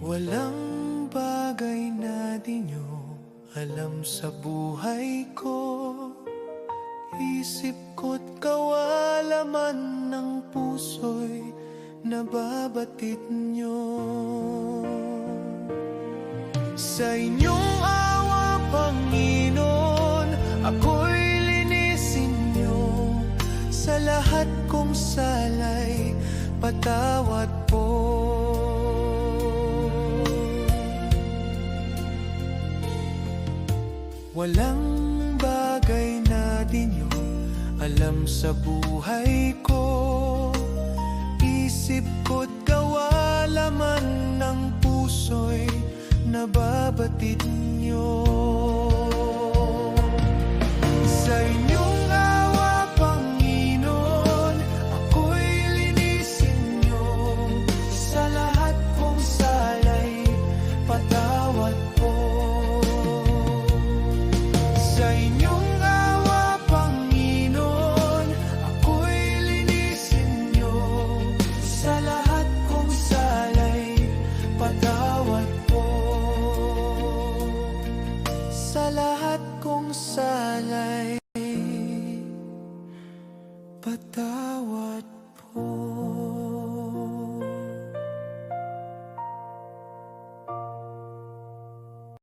Walang bagay na di nyo alam sa buhay ko. Isip ko't kawalaman ng puso'y nababatid nyo. Sa inyong awa, Panginoon, ako'y linisin nyo. Sa lahat kong salay, patawad po. Walang bagay na di nyo alam sa buhay ko. Isip ko't kawalaman ng puso'y nababatid nyo. Sa inyong awa, Panginoon, ako'y linisin nyo. Sa lahat kong salay, patawad po. Sa inyong awa, Panginoon, ako'y linisin nyo. Sa lahat kong salay, patawad po. Sa lahat kong salay, patawad po.